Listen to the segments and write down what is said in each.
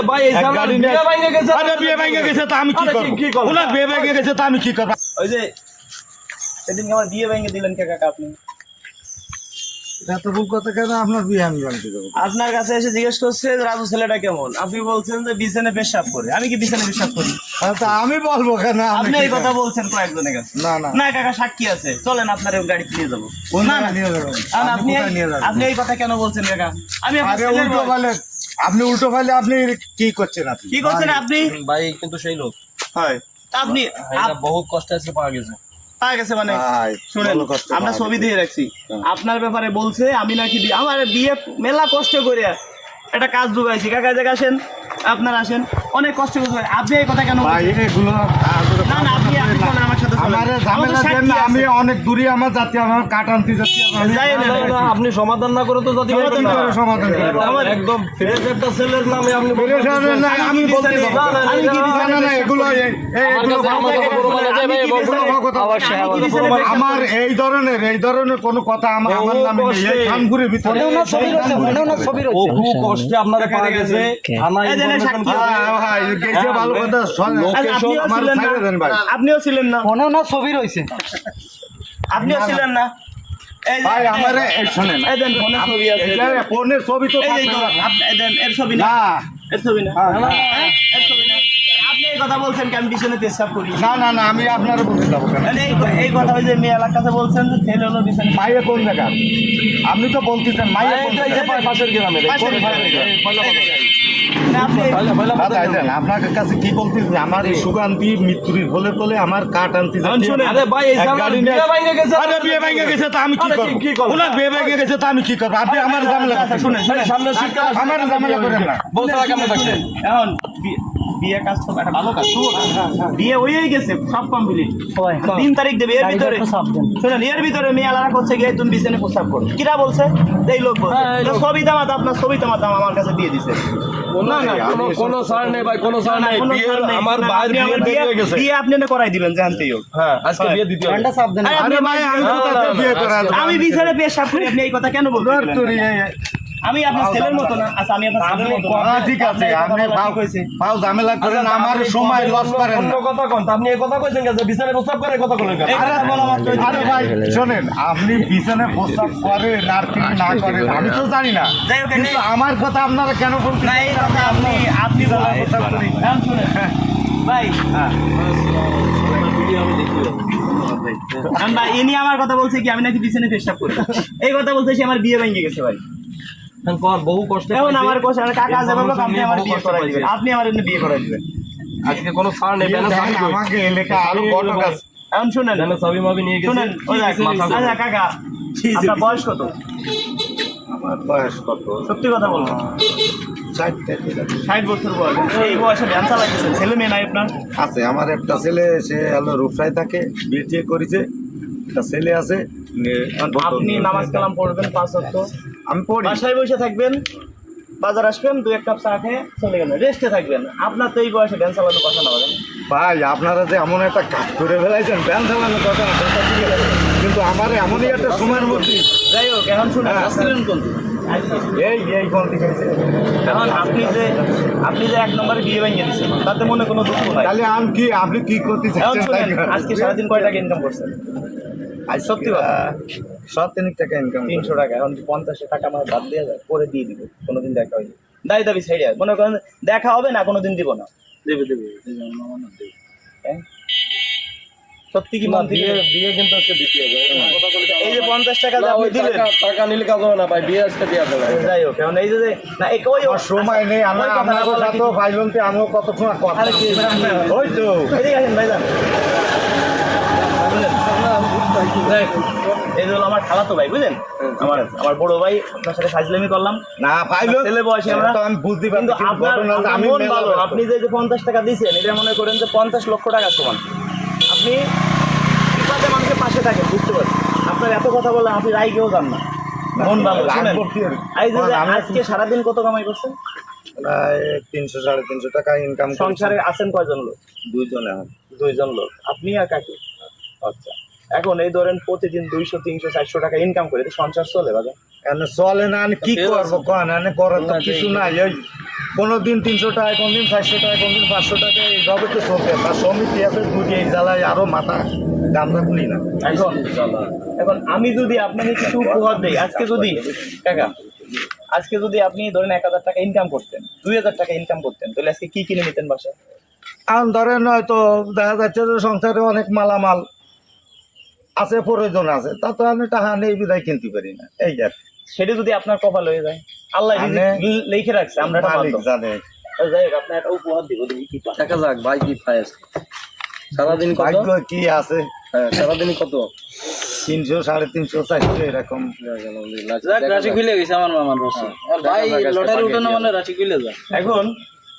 ভাই এই সালা বিয়ে ভাঙে গেছে। আরে বিয়ে ভেঙে গেছে তা আমি কি করব? ওনার বিয়ে ভেঙে গেছে তা আমি কি করব? ওই যে সেদিন আমার বিয়ে ভেঙে দিলেন কে কাকা আপনি? এটা তো ভুল কথা কেন? আপনার বিয়ে আমি ভাঙতে দেবো? আপনার কাছে এসে জিজ্ঞেস করছে যে রাজু ছেলেটা কেমন, আপনি বলছেন যে বিছানে পেশাব করে। আমি কি বিছানে পেশাব করি? তা আমি বলবো কেন? আপনি এই কথা বলছেন কয়েকজনের কাছে। না না না কাকা সাক্ষী আছে, চলেন আপনার গাড়ি নিয়ে যাবো। কোন না না নিয়ে যাবেন? আর আপনি কোথায় নিয়ে যাবেন? আপনি এই কথা কেন বলছেন কাকা? আমি আপনার আরে ছেলের উল্টো বয়স। বলে আপনি উল্টো বলে আপনি কি করছেন? আপনি কি করছেন আপনি? ভাই কিন্তু সেই লোক হয় তা আপনি এটা বহুত কষ্টে আছে পাওয়া গেছে। পাওয়া গেছে মানে ভাই, শুনেন ভালো কষ্ট আমরা পাওয়া ছবি গেছে। দিয়ে রাখছি আপনার ব্যাপারে বলছে আমি নাকি আমার বিয়ে মেলা কষ্ট করে একটা কাজ জোগাইছি। কাকা জায়গা আসেন, আপনারা আসেন, অনেক কষ্ট করে। আপনি এই কথা কেন ভাই বলছেন? এগুলো না না আপনি আপনি চলেন আমার সাথে চলেন। আমারে ঝামেলা আমাদের দেন সাক্ষী না, আছে। আমি অনেক দূরে আমার যাচ্ছি, আমার কাট আনতে যাচ্ছি। যাই না, না, না, আপনি সমাধান না করে তো জাতি সমাধান পারবেন না। করে সমাধান করবো। আমার একদম ফ্রেশ একটা ছেলের নামে আপনি বিরেশনের না, আমি বলতে বিছানে- যাবো। না, না, আমি কি না, বিছানে না, না, পেশাব এগুলো করি? আমার কাছে আমার আমি কথা কি বড় বলা যায় ভাই, বিছানে- অবশ্যই, আমি কি অবশ্যই। বিছানে পেশাব আমার করি? এই ধরনের কোনো কথা আমার নামে নেই। এই খানপুরের ভিতরে ও খুব কষ্টে আপনারা পাওয়া গেছে। থানায় এই দেন, information সাক্ষী করে- হ্যাঁ, ভাই, গেছে ভালো কথা। আচ্ছা, আপনিও আমার ছিলেন না? ছেড়ে দেন ভাই। আপনিও ছিলেন না? আপনিও না, না। ছিলেন না? এই যে- ভাই, আমার শোনেন, এই দেন, ফোনে ছবি আছে। এটা ফোনের ছবি তো এই যে থাকবে না। এই দেন, এর ছবি না? না, এর ছবি না? হ্যাঁ, হ্যাঁ, এর ছবি না? আপনি এই কথা বলছেন কি আমি বিছানে পেশাব করি? না, না, না, আমি আপনার বলতে যাবো কেন? মানে এই কথা ওই যে মেয়ে এলাকার কাছে বলছেন যে ছেলে হলো বিছানে। মাইয়া কোন জায়গা? আপনি তো বলতেছেন মাইয়া কোন এই যে জায়গা? পাশের গ্রামে পাশের গ্রামে। না, আপনি দাদা, দেন, আপনার কাছে কি বলতেছি? আমার এই সুগান্তি মৃত্যুর হলে তোলে আমার কাঠ আনতে যাচ্ছি। আরে ভাই এই এক সালা গাড়ি বিয়ে নিয়ে- ভাঙে গেছে। আরে বিয়ে ভেঙে গেছে তা আমি কি আরে করব? কি করব? ওনার বিয়ে ভেঙে গেছে তা আমি কি করব? আপনি আমার ঝামেলা করছেন। শুনেন শুনেন সামনে শীতকাল আসছে। আমার ঝামেলা করেন না। বলছে কেমন থাকছে? এখন বিয়ে কাজ তো একটা ভালো কাজ, শুভ কাজ। বিয়ে হয়েই গেছে, সব কমপ্লিট। 3 তারিখ দেবে, এর ভিতরে শুনেন, এর ভিতরে মেয়ে আলাদা করছে গিয়ে তুমি বিছানে প্রস্তাব করো। কিরা বলছে? এই লোক বলছে। হ্যাঁ, এই লোক। ছবি দামাত আপনার ছবি দামাত আমার কাছে দিয়ে দিছে। না না কোনো ছাড় নেই ভাই, কোনো ছাড় নেই। কোনো বিয়ে ছাড় নেই। আমার ভাইয়ের আপনি বিয়ে আমার দেরি হয়ে গেছে। বিয়ে আপনি না করাই দিবেন জানতেই হোক। হ্যাঁ আজকে বিয়ে দিতে হবে। আরে ভাই, আমি কোথাতে বিয়ে করা দেব? আমি বিছানে পেশাব করি, আপনি এই কথা কেন বলছেন? তোরই আমি আপনার ছেলের মতো না। আচ্ছা আমি আপনার ছেলের মতো না। ঠিক আছে, আপনি ঠিক পাও হয়েছে। পাও ঝামেলা করেন, আচ্ছা, আমার আপনি সময় কত লস করেন না। অন্য কথা কোন, তা আপনি এই কথা কইছেন যে বিছানে প্রস্তাব করে কথা বলেন কেন? এই কথা বলা মাত্র আরে ভাই শোনেন, আপনি বিছানে প্রস্তাব করেন আর কি না করেন আমি তো জানি না, যাই হোক, কিন্তু আমার কথা আপনারা কেন বলছেন? না এই কথা আপনি বলা কথা বলি। এখন শুনেন ভাই, এখন ভাই ইনি আমার কথা বলছে কি আমি নাকি বিছানে পেশাব করি। এই কথা বলতে সে আমার বিয়ে ভেঙে গেছে ভাই। এখন তোমার বহু কষ্টে এখন পাইছে। আমার কোশ কাকা যাবে আপনি আমার বহু বিয়ে কষ্ট করাই পাইছে। দিবেন, আপনি আমার এমনি বিয়ে করাই দিবেন। আজকে কোনো ছাড় নেই, ব্যানার দেখেন, ছাড়ি কই? আমাকে এলাকা আরো বড় কাজ। এখন শুনেন ব্যানার ছবি মাবি নিয়ে গেছে। শুনেন ওই দেখ, মাথা গরম। আচ্ছা কাকা আপনার বয়স কত? আমার বয়স কত? সত্যি কথা বলুন। 60 বছর বয়স। এই বয়সে ভ্যান চালাইতেছেন, ছেলে মেয়ে নাই আপনার? আছে, আমার একটা ছেলে, সে হলো রূপসায় থাকে, বিয়ে টিয়ে করেছে, একটা ছেলে আছে। আপনি নামাজ কালাম পড়বেন 5 ওয়াক্ত, আমি পড়ি। বাসায় বসে থাকবেন, বাজার আসবেন 2-1 কাপ চা খেয়ে চলে গেলেন, রেস্টে থাকবেন। আপনার তো এই বয়সে ভ্যান চালানোর কথা না বলেন। ভাই, আপনারা যে এমন একটা কাজ করে ফেলাইছেন, ব্যান চালানোর কথা না, সেটা ঠিক আছে। কিন্তু আমার এমনই একটা সময়ের মধ্যে যাই হোক, এখন শুনেন আসছিলেন কোন দিন? এই কোন দিকে আছে? এখন আপনি যে 1 নম্বরে বিয়ে ভেঙে দিচ্ছেন, তাতে মনে কোনো দুঃখ নাই। তাহলে আপনি কি করতে এখন চাচ্ছেন? শুনেন, আজকে সারাদিন কয় টাকা ইনকাম করছেন? আজ সত্যি কথা 7 টাকা ইনকাম। 300 টাকা। এখন 50 টাকা আমার বাদ দিয়ে যায়, পরে দিয়ে দিব। কোনোদিন দেখা হয়নি, দাবি ছাইড়া মনে করেন দেখা হবে না, কোনোদিন দিব না। দেবে হ্যাঁ? সত্যি কি মন থেকে? বিয়ে কিন্তু আজকে দিতে হবে। এই যে 50 টাকা যে না, আপনি ওই দিলেন, টাকা নিলে কাজ হবে না ভাই, বিয়ে আজকে দেওয়া যাবে না। যাই হোক, এখন এই যে না এই ওই আমার সময় নেই, ওই কথাটা আপনার বলা সাথে কি- ভাইলনতে আমিও কত সময় কথা। আরে কি ওই তো এদিকে আসেন ভাইজান। বুঝলেন? এই যে হলো আমার খালাতো ভাই, বুঝলেন? আমার বড় ভাই, আপনার সাথে ফাজলামি করলাম। না ভাইলন, ছেলে বয়সে আমরা, তো আমি বুঝতে কিন্তু পারছি, আপনার আমি মন মেলা ভালো। ব্যস্ত। আপনি যে 50 টাকা দিয়েছেন, এটা মনে করেন যে 50 লক্ষ টাকা সমান। আপনি বিপদে মানুষের পাশে থাকেন, বুঝতে পারছি। আপনার এত কথা বললেন, আপনি রাইকেও যান না, মন ভালো। শুনেন, রাখবো কি আর? এই যে আমি আজকে সারাদিন কত কামাই করছেন? প্রায় 300-350 টাকা ইনকাম। সংসারে আছেন কয়জন লোক? 2 জন এখন। 2 জন লোক, আপনি আর কাকি? আচ্ছা, এখন এই ধরেন প্রতিদিন 200-300-400 টাকা ইনকাম করে সংসার চলে বাবা? চলে না, আমি কি করবো? কন করার তো কিছু নাই। ওই কোনোদিন 300 টাকা, কোনদিন 400 টাকা, কোনদিন 500 টাকা, এইভাবে তো চলতে। বা সমিতি আছে, দুটি এই জ্বালায় আরো মাথা গামলা খুলি না। এখন আমি যদি আপনাকে কিছু উপহার দিই, আজকে যদি আপনি ধরেন 1000 টাকা ইনকাম করতেন, 2000 টাকা ইনকাম করতেন, তাহলে আজকে কি কিনে নিতেন বাসায়? এখন ধরেন হয়তো দেখা যাচ্ছে যে সংসারে অনেক মালামাল আছে, প্রয়োজন আছে, তা তো আমি টাকা নেই বিদায় কিনতে পারি না, এই আর কি। সেটা যদি আপনার কপাল হয়ে যায়, আল্লাহ লিখে রাখছে, আমরা এটা মালিক মানলাম। জানে। যাই হোক, আপনার একটা উপহার দিব, দেখি কি পান। দেখা যাক ভাই কি পায় আজকে। সারাদিন কত? ভাগ্য কি আছে, হ্যাঁ, সারাদিন কত? 300, 350, 400 এরকম। যাক, রাশি খুলে গেছে আমার মামার রাশি। আর ভাই লটারি উঠানো মানে রাশি খুলে যায়। এখন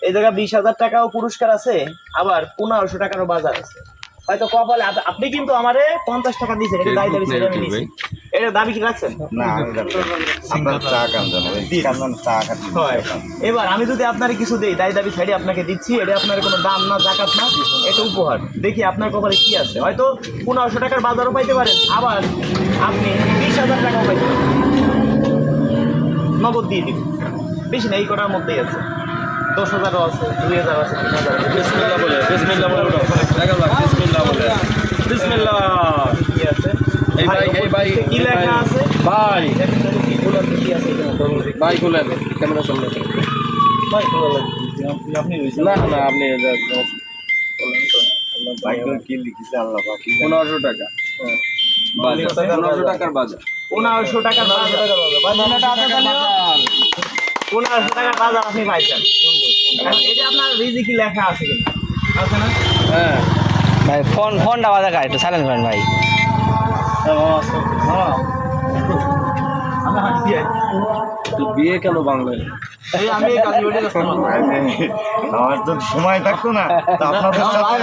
এই জায়গায় 20,000 টাকাও পুরস্কার আছে, আবার 1500 টাকারও বাজার আছে। হয়তো কপালে আপনি কিন্তু আমারে 50 টাকা দিয়েছেন, এটা দায় দাবি ছেড়ে আমি দিয়েছি, এটা দাবি কি রাখছেন? না, আপনার চা কাম জানো, এই কাম চা খাচ্ছি। হয়। এবার আমি যদি আপনার কিছু দিই, দায় দাবি ছাড়ি আপনাকে দিচ্ছি, এটা আপনার কোনো দাম না, জাকাত না, এটা উপহার। দেখি আপনার কপালে কি আছে। হয়তো 1500 টাকার বাজারও পাইতে পারেন, আবার আপনি 20,000 টাকাও পাইতে পারেন। নগদ দিয়ে দিন, বেশি না, এই কটার মধ্যেই আছে। 10,000ও আছে, 2,000 আছে, 3,000 আছে। বিসমিল্লাহ বলে, বিসমিল্লাহ বলে উঠো। দেখা যাক, বিসমিল্লাহ বলে। বিসমিল্লাহ। কি আছে? এই ভাই, এই ভাই, কি লেখা আছে? ভাই, দেখেন তো কি বলার কি আছে এখানে, বলুন দেখি। ভাই খুলেন, ক্যামেরা সামনে। ভাই, ভালো লাগছে। আপনি রয়েছেন। না না, আপনি ভাগ্য কি লিখেছে আল্লাহ বাকি। 1500 টাকা। বাজার, 1500 টাকার বাজার। 1500 টাকার বাজার। 1500 টাকার বাজার আপনি পাইছেন। এটা আপনার রিজিকি লেখা আছে কিন্তু, আছে না? হ্যাঁ। ভাই ফোনটা বাজা কার একটু সাইলেন্ট করেন ভাই। আমি হাসি আছি। তো বিয়ে কেন বাংলায়? এই আমি এই কাজে উঠে গেছিলাম। আমার তো সময় থাকতো না, তা আপনাদের সাথে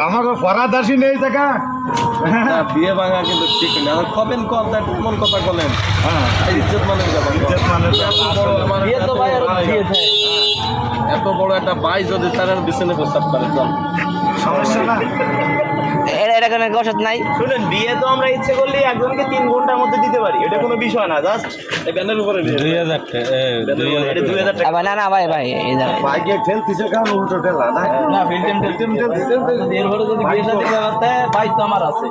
আমারও ফরাদাসী নেই জায়গা। না, বিয়ে ভাঙা কিন্তু ঠিক না। আর কবেন কল দেন, কোন কথা বলেন? হ্যাঁ, এই ইজ্জত মানের ব্যাপার। ইজ্জত মানের এত বড় আমার বিয়ে তো ভাই আরো ভাই, দিয়েছে। এত বড় একটা ভাই যদি তার বিছানে প্রস্তাব করে, চল। সমস্যা না। এটা কোনো ওষুধ নাই? শুনেন, বিয়ে তো আমরা ইচ্ছে করলে একজনকে 3 ঘন্টার মধ্যে দিতে পারি, এটা কোনো বিষয় না। জাস্ট এই ব্যানের উপরে বিয়ে। 2000 টাকা। ভাই না ভাই ভাই এই যে বাইকে ঠেলতেছে কারণ উল্টো ঠেলা না। না, ফিল্টেম এরপরে যদি বিয়ে সাথে করতে হয়, ভাই তো আমার আছে।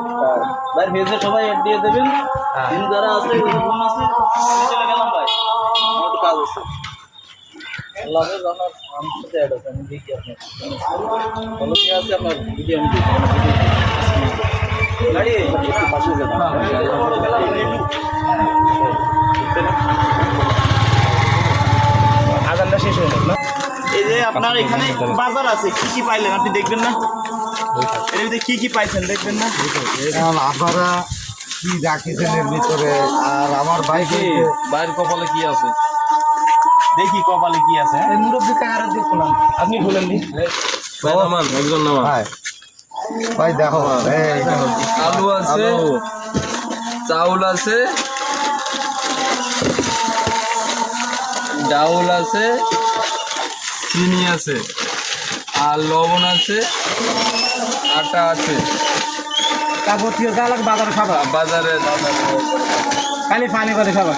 ভাই ভেজে সবাই এড দিয়ে দেবেন। তিন যারা আছে, ফোন আছে, আমি চলে গেলাম ভাই, আমার একটু কাজ আছে। আল্লাহ হাফেজ। আমার সাথে অ্যাড আছে, আমি দেখি আপনার ভালো কি আছে, আপনার ভিডিও আমি দেখি। গাড়ি একটু পাশে যাবেন। আজানটা শেষ হয়ে গেল না? এই যে আপনার এখানে বাজার আছে, কি কি পাইলেন আপনি দেখবেন না? এর ভিতরে কি কি পাইছেন দেখবেন না? এখন আপনারা কি রাখিছেন এর ভিতরে, আর আমার বাইকে বাইরের কপালে কি আছে? দেখি কপালে কি আছে। এই মুরব্বি কাকার দিয়ে খুলাম, আপনি খুলেন নি। ভাই নামান, একজন নামান। ভাই ভাই দেখো, এই দেখো। আলু আছে, চাউল আছে, ডাউল আছে, চিনি আছে, আর লবণ আছে, আটা আছে। তারপর কি যা লাগে বাজারে খাবার, বাজারে খালি পানি করে খাবার।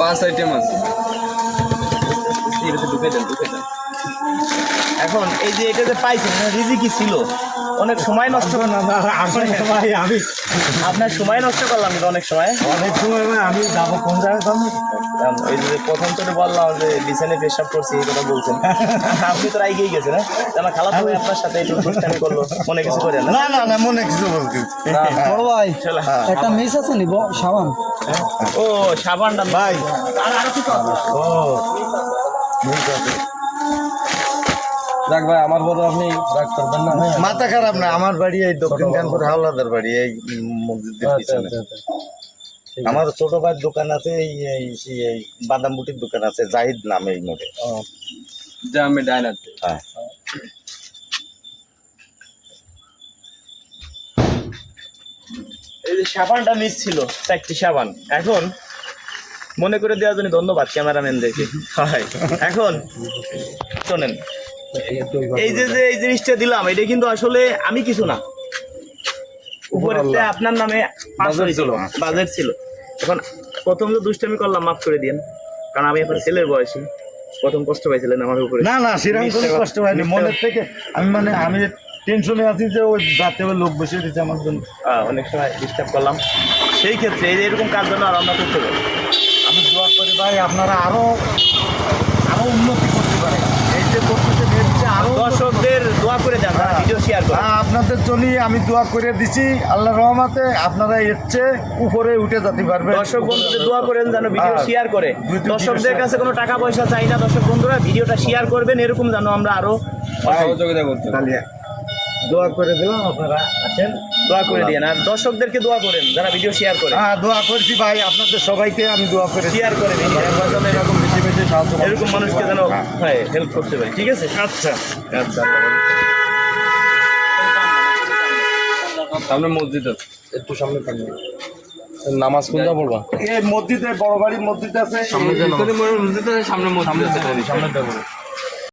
পাঁচ আইটেম আছে। এখন এই যে এটা যে পাইছেন, রিজিকি ছিল, অনেক সময় নষ্ট না আসলে ভাই আমি আপনার সময় নষ্ট করলাম কিন্তু অনেক সময়। অনেক সময় ভাই আমি যাবো কোন জায়গায় যাবো। এই যে প্রথম তো বললাম যে বিছানে পেশাব করছি, এই কথা বলছেন, আপনি তো রাইগেই গেছেন। হ্যাঁ, আমার খালাতো ভাই আপনার সাথে একটু দুষ্টামি করলো, মনে কিছু করে না। না না না, মনে কিছু বলতে বড় ভাই চলো। একটা মেস আছে নিব সাবান। ও সাবানটা ভাই। আর আরো কিছু আছে? ও ঠিক আছে। যাক ভাই, আমার বড় আপনি রাগ করবেন না। মাথা খারাপ না, আমার বাড়ি এই দক্ষিণ কানপুর হাওলাদার বাড়ি, এই মসজিদের পিছনে। আমার ছোট ভাইয়ের দোকান আছে, এই বাদাম বুটির দোকান আছে, জাহিদ নামে এই মোড়ে। যে আমি ডাইনার। হ্যাঁ, এই যে সাবানটা মিস ছিল, 4টি সাবান। এখন মনে করে দেওয়ার জন্য ধন্যবাদ ক্যামেরাম্যানদেরকে। হয়, এখন শোনেন, এই যে এই জিনিসটা দিলাম, এটা কিন্তু আসলে আমি কিছু না, উপরেতে আপনার নামে পাস হয়েছিল, বাজেট ছিল। এখন প্রথম তো দুষ্টামি করলাম, মাফ করে দিন, কারণ আমি এখন ছেলের বয়সী। প্রথম কষ্ট পাইছিলেন আমার উপরে। না না সেরকম কোনো কষ্ট হয়নি মনের থেকে। আমি টেনশনে আছি যে ওই রাতে ওই লোক বসিয়ে দিচ্ছে আমার জন্য। অনেক সময় ডিস্টার্ব করলাম, সেই ক্ষেত্রে এই যে এরকম কাজ যেন আর আমরা করতে পারি। আমি দোয়া করি ভাই আপনারা আরো আরো উন্নতি করতে পারেন, এই যে করতেছে দেখছে আরো দর্শকদের দোয়া করে দেন, ভিডিও শেয়ার করে। আপনাদের জন্য আমি দোয়া করে দিছি, আল্লাহ রহমতে আপনারা এর চেয়ে উপরে উঠে যেতে পারবেন। দর্শক বন্ধুদের দোয়া করেন যেন ভিডিও শেয়ার করে। দর্শকদের কাছে কোনো টাকা পয়সা চাই না, দর্শক বন্ধুরা ভিডিওটা শেয়ার করবেন, এরকম যেন আমরা আরো সহযোগিতা করতে পারি। দোয়া করে দিলাম, আপনারা আসেন দোয়া করে দিন। আর দর্শকদেরকে দোয়া করেন যারা ভিডিও শেয়ার করে। হ্যাঁ দোয়া করছি ভাই, আপনাদের সবাইকে আমি দোয়া করে শেয়ার করে দিন, এরকম বেশি বেশি সাহায্য করবেন। এরকম মানুষকে যেন হেল্প করতে পারি। ঠিক আছে, আচ্ছা আচ্ছা। সামনে মসজিদ আছে, একটু সামনে থাকবে। নামাজ কোনটা পড়বা? এই মসজিদে বড় বাড়ির মসজিদ আছে, সামনে মসজিদ আছে, সামনে মসজিদ আছে, সামনে